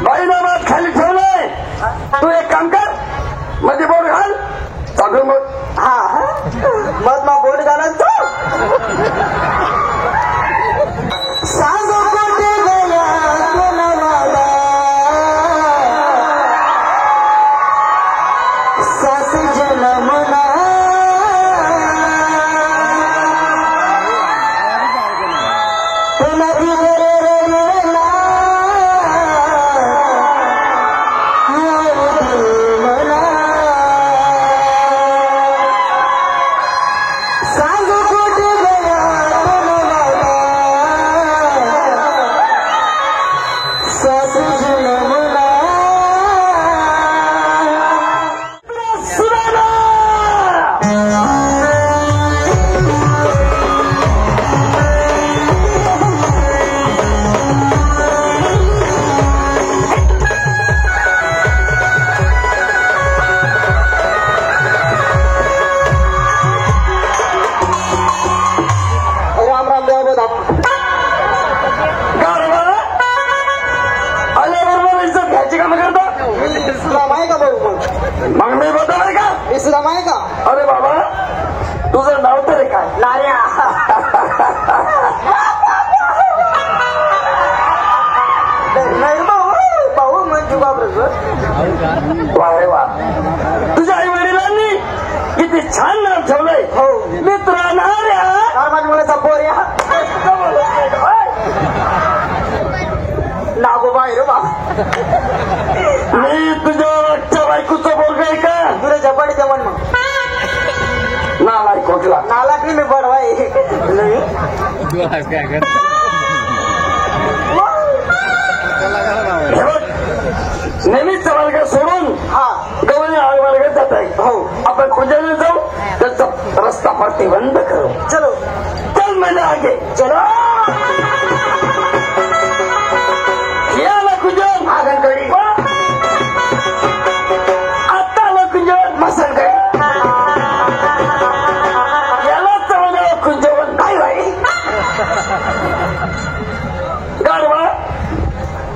बाईनामात खाली ठेवलंय. तू एक काम कर, मध्ये बोट घाल, चालू मग. हा मग मग बोट घालून तो सांगो कुठे गया कोणाला सास जन्मना मग मी बदल का इस्लाम आहे का? अरे बाबा तुझं नाव तरी काय? लाल्या. नाही भाऊ भाऊ म्हणजे वा वा, तुझ्या आई वडिलांनी किती छान नाव ठेवलंय. हो मित्र नाऱ्या माझ्या मुलाचा पोर्या नागोबा रे बा. मी तुझ्या वाटच्या बायकोचं बोलग आहे का? तुला झपाटी जमन मग नालाय कोटला नाला की मी बडवाय नेहमीच वर्ग सोडून हा गवळी वर्गात जात आहे. हो आपण पूजेला जाऊ, त्याचा रस्ता प्रतिबंध करू. चलो चल मैंने आगे चलो याला कुंजन आगनकडी आता आला कुंजन मसनकडी याला चवलं कुंजवन काय बाई गाडवा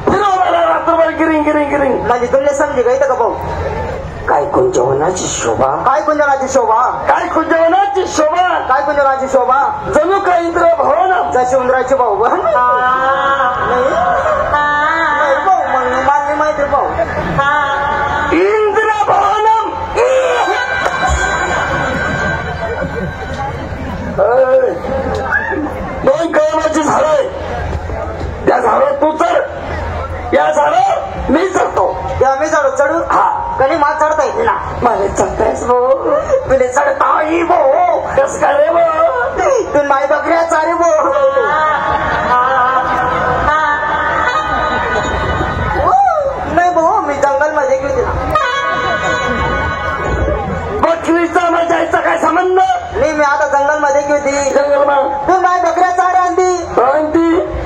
फिरवायला रात्रभर गिरिंग गिरिंग गिरिंग. माझी तुला समजे का इथं का भाऊ? काय कुंजवनाची शोभा, काय कुंजनाची शोभा, काय कुंजवनाची शोभा, काय कुंजनाची शोभा, जणू काय इंद्र भवन जशी उंदराची भाऊ बहन नाही भाऊ मग मानली माहिती भाऊ इंद्र भवनम. दोन कळमाची झाडं, त्या झाडावर तू चढ, या झाडावर मी चढतो. तेव्हा मी चढू चढू हा कधी मला चढता येते ना. मला चढतायस भाऊ, तुला चढता ही भाऊ. कस काय रे भाऊ, तू माई बकऱ्या चारी भाऊ. नाही भाऊ मी जंगल मध्ये गेली ना. बकरीचा मजायचा काय संबंध? नाही मी आता जंगल मध्ये गेली. जंगल मग तू माई बकऱ्या चार आणली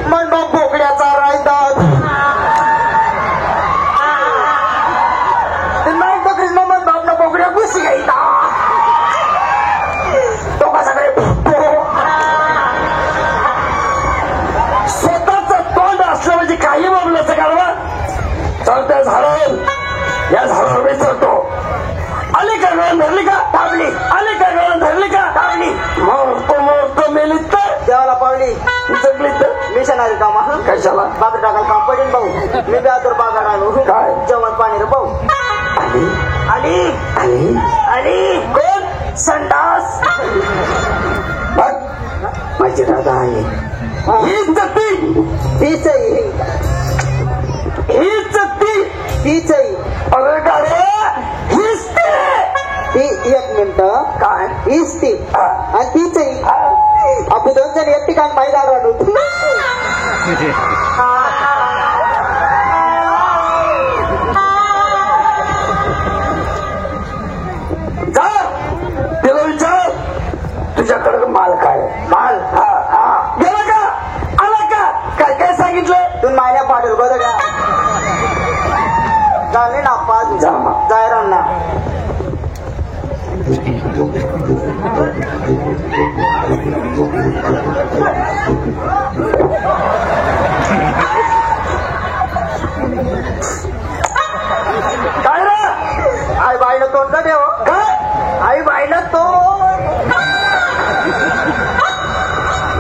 मग मग बोकड्या चार राहतात. माई बकरी मग बापना बोकड्या घुसी घ्यायचा तो कसा काय स्वतःच तोंड असलं म्हणजे काही बोललं काढवा. तर त्या झाडावर, या झाडावर मी चढतो. आली का गळण धरली का पावली, आली का गळण धरली का पावली मोरतो मेली तर देवाला पावली जगली तर मिशनरी काम कशाला बाबा टाकायला काम पडेल भाऊ. मी बेहातूर बागाड आलो काय? जेवण पाणी रे भाऊ. आली आली आली आली कोण? संडास बघ माझी दादा आहे. हीच ती हीच हीच ती हीच अरे का रे, हीच ती. ती एक मिनिट काय हीच ती आणि तीच आपण दोन जण एक ठिकाण माहिती आढळलो. जा तिला विचार तुझ्याकडे माल काय? माल गेला का, आला का, काय काय सांगितलं? तू मायला पाठवल गोदड्या झाले ना पाच जायरा ना. काय रे आई बाईला तोंड का देव काय आई बाईला तोंड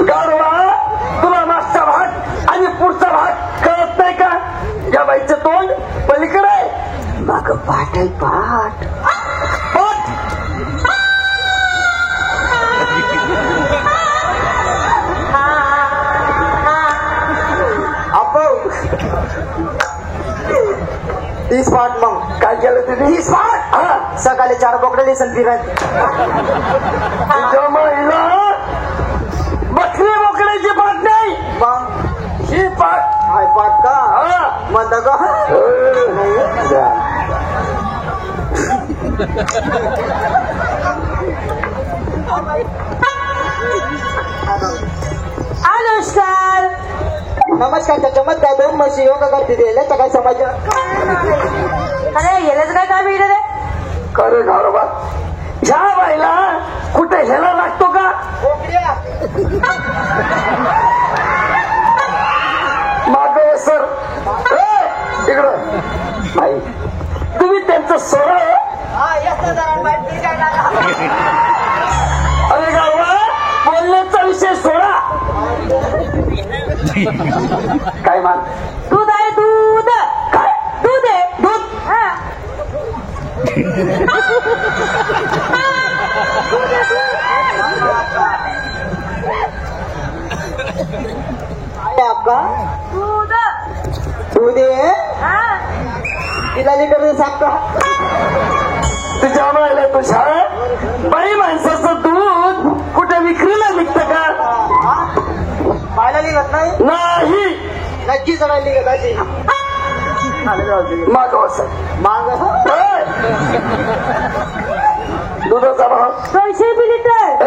गाढवा तुला मागचा भाग आणि पुढचा भाग कळत नाही का या बाईचं तोंड पलीकडे माग पाठ आहे पाठ पाठ अप्पो तीस पाठ मग काय केलं तुम्ही 30 पाठ हा सकाळी 4 बोकडे लेसन फिरत तुझ्या महिला बकरी बोकड्याची पाठ नाही मग ही पाठ हाय पाठ का हा म्हणता का नमस्कार. नमस्कार चमत्कार 2 म्हशी योगा करते दिले तर काय समाज अरे गेलेच काय काम इकडे रे? खरं गाढवा ह्या बाईला कुठे ह्याला लागतो का माग सर इकडं बाई तुम्ही त्यांचं सोडा अरे गाढवा बोलण्याचा विषय सोडा काय मान दूध आहे दूध. काय दूध आहे दूध हा. आहे आपका दूध दूध आहे हा. तिला लिटर सापका तुझ्या मायला तुझ्या बाई माणसाचं दूध कुठे विक्रीला निघतं का पाहायला निघत नाही नाही नक्की चढायला निघत अशी मागव सर माग दुधाचा भाव 200 रुपये लिटर. ए,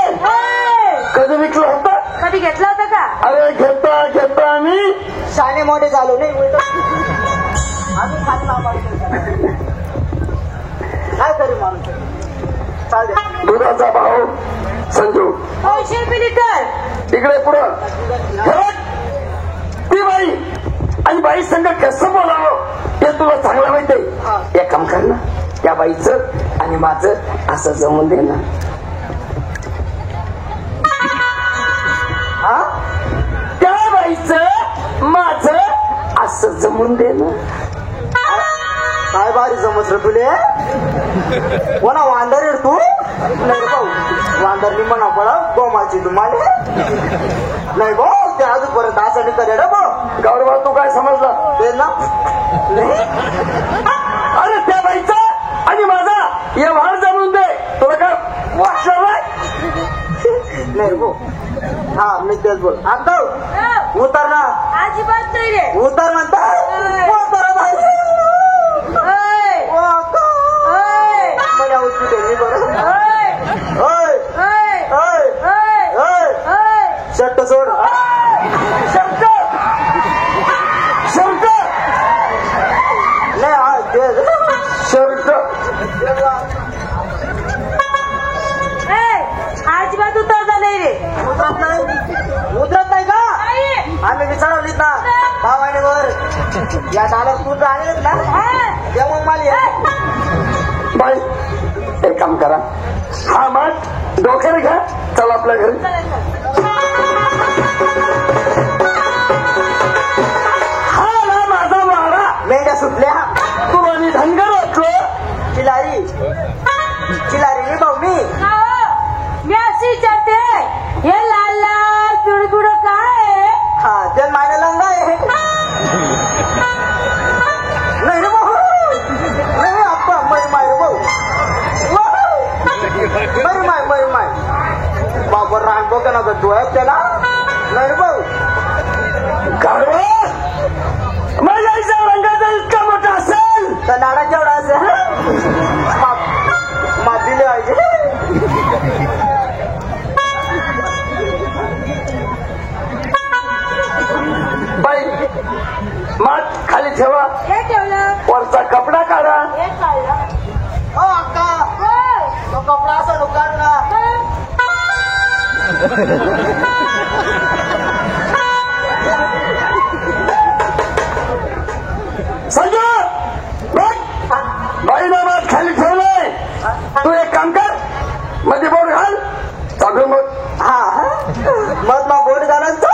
ए, कधी विकला होता कधी घेतला होता का? अरे घेता घेता आम्ही शाने मोठे झालो नाही उलट आम्ही खाली लावायचं. काय करू माणूस चालेल दुधाचा भाव संजू 200 रुपये लिटर. इकडे पुढं हे बघ, ती बाई आणि बाई संग कसं बोलावं ते तुला चांगलं माहित आहे. एक काम कर ना त्या बाईचं आणि माझं असं जमून दे ना हा त्या बाईचं माझं असं जमून दे ना काय बारी समज रे तुले कोणा वांदर आहे तू नाही भाऊ वांदर नि म्हणा पडा गोमाची तुम्हाला नाही भाऊ ते अजूनपर्यंत असं नाही करे रे भाऊ गौरवा तू काय समजला ते ना नाही अरे त्या बाईचा आणि माझा या वाढ जमून दे तुला काय वाटलं नाही भाऊ हा मी तेच बोल आता हो, उतर ना अजिबात नाही रे. उतर म्हणता उतर भाई ओय, ओय, मला उचलू दे मी बरं ओय, ओय ओय, ओय ओय, ओय ओय. शर्ट सोड शब्द शब्द नाही हा ते शब्द ए, अजिबात उतरता नाही रे. उतरत नाही का नाही. आम्ही विचारवलीत ना भावाने वर या डालर तू आलेत ना हा. ते मग मला ये. बाई एक काम करा हा माठ डोक्याने घ्या चला आपल्या घरी हा ना माझा वाडा मेंढ्या सुटल्या तुला मी धनगर वाटलो चिलारी चिलारी मी भाऊ मी का हो? मी अशी विचारते हे लाल लाल पिवळं पिवळं काय आहे? हा ते मायने लंगा आहे नाही रे भाऊ नाही आप्पा मरी माय रे भाऊ मरी माय बाबर रान बघ ना तू आहे त्याला नाही रे भाऊ गाढवा माझ्या आईच्या रंगाचा इतका मोठा असेल तर नाडा जेवढा असेल माप दिले आहे बाई माठ खाली ठेवा हे ठेवलं वरचा कपडा काढा हे काढलं. हो अक्का ओय, तो कपडा असा ढुकाड ना संजू बघ बाईनं मत खाली ठेवलंय. तू एक काम कर मध्ये बोर्ड घाल चालू मग. हा मग ना बोर्ड घालायचो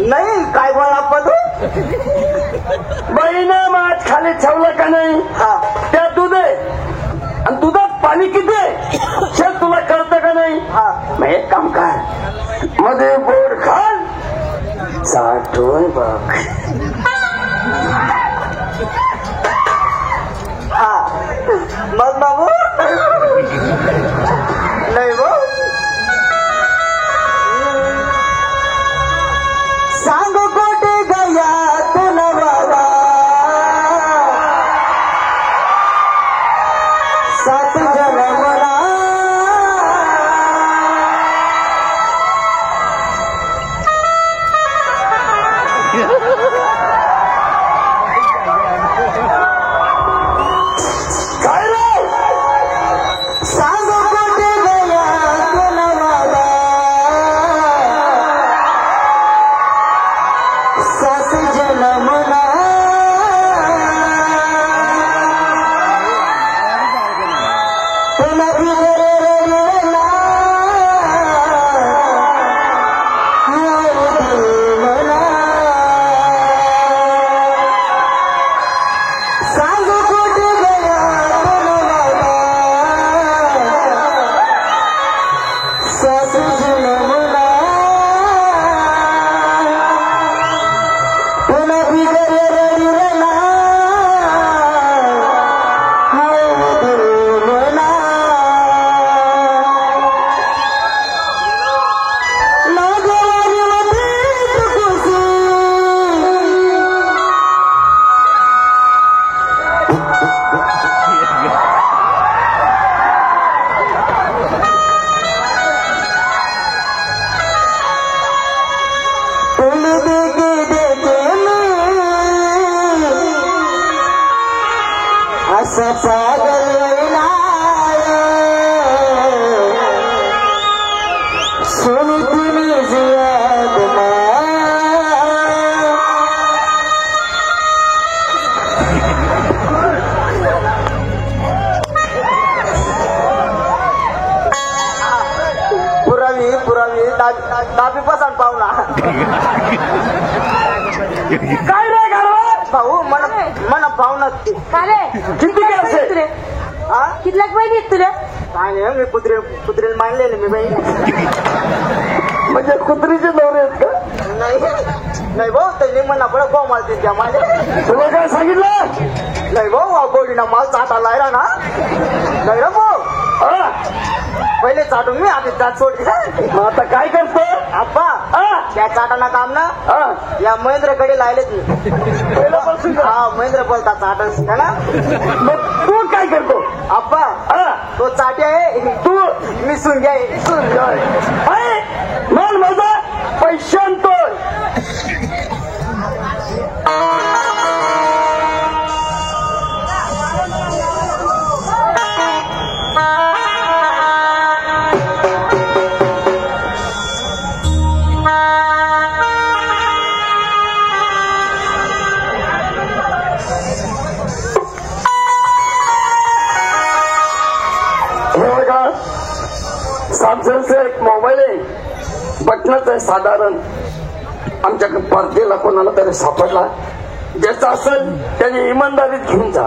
नाही. काय बोलला पण तू? बाईनं मत खाली ठेवलं का नाही हा त्या दूध आहे आणि दुधात पाणी किती आहे हे तुला कळतं का नाही. हा मग एक काम कर मध्ये बोर्ड घाल चाटून बघ. हा मग बाबू नाही भाऊ. सांग कोठे गया तुला बाबा सात जन्मला काय रे सांग कोठे गया तुला बाबा सात जन्मला तुला बिगडलेला मला सांग कुठे गया तुला बाबा सासू जन्मला तुला बिगडलेला मला असं पागल सुन तुझी जियाद पुरावी पुरावी दाबी पसंत पाहुणा. काय रे गाढवा भाऊ मन पाहुणा का रे किती काय असेल? तुले हा किती लाख पाहिजे तुला? काय नाही मी कुत्रेला मानलेले मी बाई. म्हणजे कुत्रीचे नवरे आहेत का? नाही नाही भाऊ त्यांनी म्हणा पडा गो मालते त्या माझे. तुला काय सांगितलं नाही भाऊ गोडीना माल चाटा लायला ना नाही रे भाऊ. हा? पहिले चाटून मी आधी चाट सोडली. मग आता काय करतो आप्पा हा? त्या चाटाना काम ना हा? या महेंद्रकडे लायलेत मी. पहिल्यापासून का? हा महेंद्र बोलता चाटस ना. मग तू काय करतो आप्पा हा? तो चाटी आहे तू मी सुंग्या आहे. मन माझा पैसे आणतोय. सॅमसंगचा एक मोबाईल आहे बटनाच आहे साधारण. आमच्याकडे परदेला कोणाला तरी सापडला ज्याचा असेल त्याने इमानदारीत घेऊन जा.